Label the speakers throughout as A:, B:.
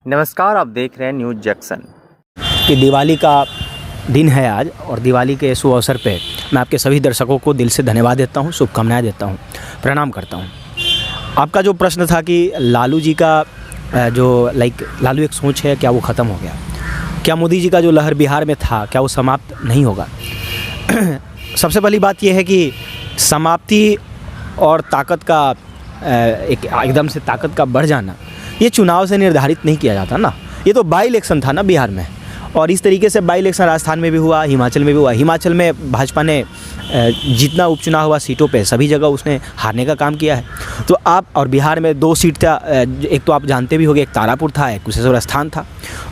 A: नमस्कार, आप देख रहे हैं न्यूज़ जंक्शन।
B: कि दिवाली का दिन है आज और दिवाली के शुभ अवसर पे मैं आपके सभी दर्शकों को दिल से धन्यवाद देता हूँ, शुभकामनाएं देता हूँ, प्रणाम करता हूँ। आपका जो प्रश्न था कि लालू जी का लालू एक सोच है, क्या वो ख़त्म हो गया? क्या मोदी जी का जो लहर बिहार में था, क्या वो समाप्त नहीं होगा? सबसे पहली बात यह है कि समाप्ति और ताकत का एकदम से ताकत का बढ़ जाना ये चुनाव से निर्धारित नहीं किया जाता ना। ये तो बाई इलेक्शन था ना बिहार में, और इस तरीके से बाई इलेक्शन राजस्थान में भी हुआ, हिमाचल में भी हुआ। हिमाचल में भाजपा ने जितना उपचुनाव हुआ सीटों पे सभी जगह उसने हारने का काम किया है। तो आप और बिहार में 2 सीट था, एक तो आप जानते भी होंगे, एक तारापुर था, एक कुशेश्वर स्थान था।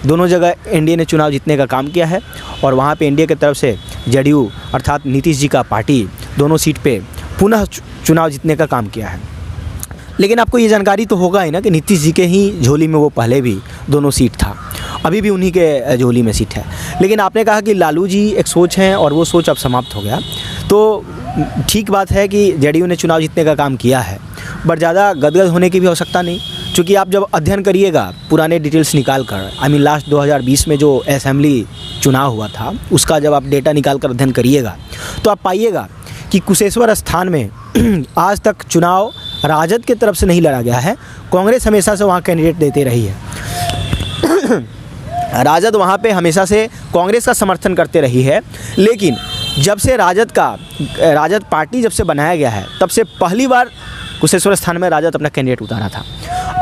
B: दोनों जगह एनडीए ने चुनाव जीतने का काम किया है और वहाँ पे एनडीए की तरफ से जेडीयू अर्थात नीतीश जी का पार्टी दोनों सीट पे पुनः चुनाव जीतने का काम किया है। लेकिन आपको ये जानकारी तो होगा ही ना कि नीतीश जी के ही झोली में वो पहले भी दोनों सीट था, अभी भी उन्हीं के झोली में सीट है। लेकिन आपने कहा कि लालू जी एक सोच है और वो सोच अब समाप्त हो गया, तो ठीक बात है कि जेडीयू ने चुनाव जीतने का काम किया है, बट ज़्यादा गदगद होने की भी आवश्यकता नहीं। क्योंकि आप जब अध्ययन करिएगा पुराने डिटेल्स निकाल कर, लास्ट 2020 में जो असेंबली चुनाव हुआ था उसका जब आप डेटा निकाल कर अध्ययन करिएगा तो आप पाइएगा कि कुशेश्वर स्थान में आज तक चुनाव राजद के तरफ से नहीं लड़ा गया है। कांग्रेस हमेशा से वहाँ कैंडिडेट देते रही है। राजद वहाँ पे हमेशा से कांग्रेस का समर्थन करते रही है। लेकिन जब से राजद पार्टी जब से बनाया गया है तब से पहली बार कुशेश्वर स्थान में राजद अपना कैंडिडेट उतारा था।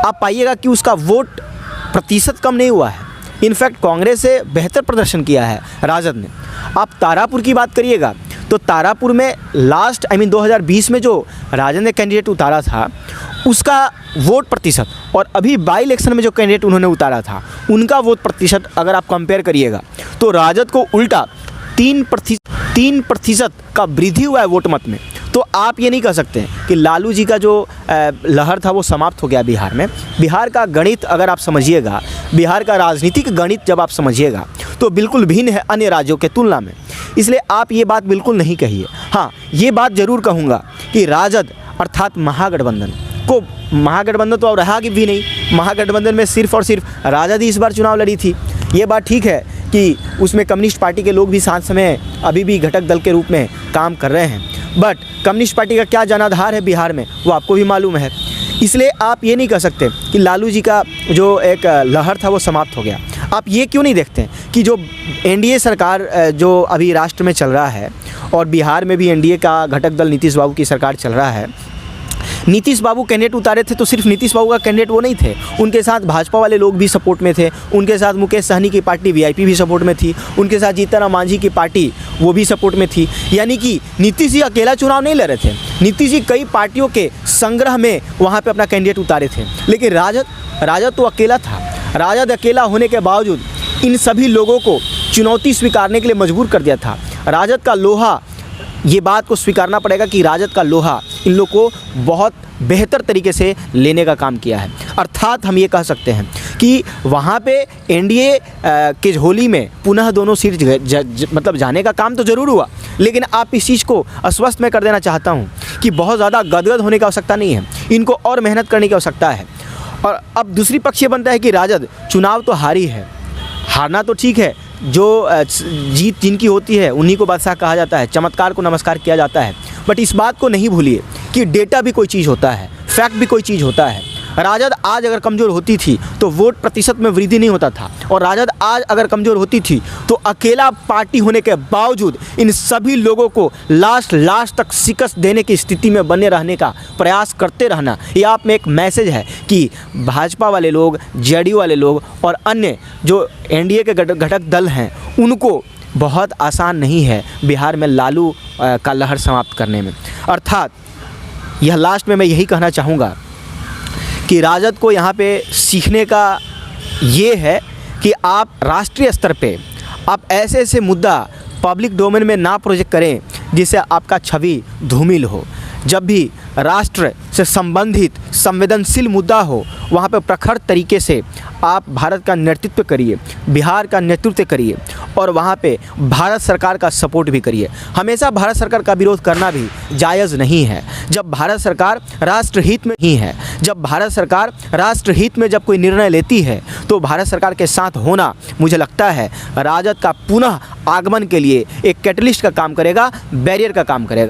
B: आप पाइएगा कि उसका वोट प्रतिशत कम नहीं हुआ है, इनफैक्ट कांग्रेस से बेहतर प्रदर्शन किया है राजद ने। आप तारापुर की बात करिएगा तो तारापुर में लास्ट 2020 में जो राजद ने कैंडिडेट उतारा था उसका वोट प्रतिशत और अभी बाई इलेक्शन में जो कैंडिडेट उन्होंने उतारा था उनका वोट प्रतिशत अगर आप कंपेयर करिएगा तो राजद को उल्टा 3% का वृद्धि हुआ है वोट मत में। तो आप ये नहीं कह सकते कि लालू जी का जो लहर था वो समाप्त हो गया बिहार में। बिहार का गणित अगर आप समझिएगा, बिहार का राजनीतिक गणित जब आप समझिएगा तो बिल्कुल भिन्न है अन्य राज्यों के तुलना में। इसलिए आप ये बात बिल्कुल नहीं कहिए। हाँ, ये बात ज़रूर कहूँगा कि राजद अर्थात महागठबंधन तो अब रहा कि भी नहीं। महागठबंधन में सिर्फ और सिर्फ राजद ही इस बार चुनाव लड़ी थी। ये बात ठीक है कि उसमें कम्युनिस्ट पार्टी के लोग भी साथ समय अभी भी घटक दल के रूप में काम कर रहे हैं, बट कम्युनिस्ट पार्टी का क्या जनाधार है बिहार में वो आपको भी मालूम है। इसलिए आप ये नहीं कह सकते कि लालू जी का जो एक लहर था वो समाप्त हो गया। आप ये क्यों नहीं देखते कि जो एनडीए सरकार जो अभी राष्ट्र में चल रहा है और बिहार में भी एनडीए का घटक दल नीतीश बाबू की सरकार चल रहा है। नीतीश बाबू कैंडिडेट उतारे थे तो सिर्फ नीतीश बाबू का कैंडिडेट वो नहीं थे, उनके साथ भाजपा वाले लोग भी सपोर्ट में थे, उनके साथ मुकेश सहनी की पार्टी वीआईपी भी सपोर्ट में थी, उनके साथ जीतन मांझी की पार्टी वो भी सपोर्ट में थी। यानी कि नीतीश जी अकेला चुनाव नहीं लड़ रहे थे, नीतीश जी कई पार्टियों के संग्रह में वहाँ पर अपना कैंडिडेट उतारे थे। लेकिन राजद तो अकेला था। राजद अकेला होने के बावजूद इन सभी लोगों को चुनौती स्वीकारने के लिए मजबूर कर दिया था। राजद का लोहा, ये बात को स्वीकारना पड़ेगा कि राजद का लोहा इन लोग को बहुत बेहतर तरीके से लेने का काम किया है। अर्थात हम ये कह सकते हैं कि वहाँ पे एनडीए के झोली में पुनः दोनों सीट जाने का काम तो ज़रूर हुआ। लेकिन आप इस चीज़ को आश्वस्त मैं कर देना चाहता हूँ कि बहुत ज़्यादा गदगद होने की आवश्यकता नहीं है, इनको और मेहनत करने की आवश्यकता है। और अब दूसरी पक्ष ये बनता है कि राजद चुनाव तो हारी है, हारना तो ठीक है, जो जीत जिनकी होती है उन्हीं को बादशाह कहा जाता है, चमत्कार को नमस्कार किया जाता है। बट इस बात को नहीं भूलिए कि डेटा भी कोई चीज़ होता है, फैक्ट भी कोई चीज़ होता है। राजद आज अगर कमज़ोर होती थी तो वोट प्रतिशत में वृद्धि नहीं होता था, और राजद आज अगर कमज़ोर होती थी तो अकेला पार्टी होने के बावजूद इन सभी लोगों को लास्ट तक शिकस्त देने की स्थिति में बने रहने का प्रयास करते रहना, ये आप में एक मैसेज है कि भाजपा वाले लोग, जेडीयू वाले लोग और अन्य जो एनडीए के घटक दल हैं उनको बहुत आसान नहीं है बिहार में लालू का लहर समाप्त करने में। अर्थात यह लास्ट में मैं यही कहना चाहूँगा कि राजद को यहाँ पे सीखने का ये है कि आप राष्ट्रीय स्तर पे आप ऐसे मुद्दा पब्लिक डोमेन में ना प्रोजेक्ट करें जिससे आपका छवि धूमिल हो। जब भी राष्ट्र से संबंधित संवेदनशील मुद्दा हो वहाँ पे प्रखर तरीके से आप भारत का नेतृत्व करिए, बिहार का नेतृत्व करिए और वहाँ पे भारत सरकार का सपोर्ट भी करिए। हमेशा भारत सरकार का विरोध करना भी जायज़ नहीं है। जब भारत सरकार राष्ट्रहित में ही है, जब भारत सरकार राष्ट्रहित में जब कोई निर्णय लेती है तो भारत सरकार के साथ होना, मुझे लगता है राजद का पुनः आगमन के लिए एक कैटलिस्ट का काम करेगा, बैरियर का काम करेगा।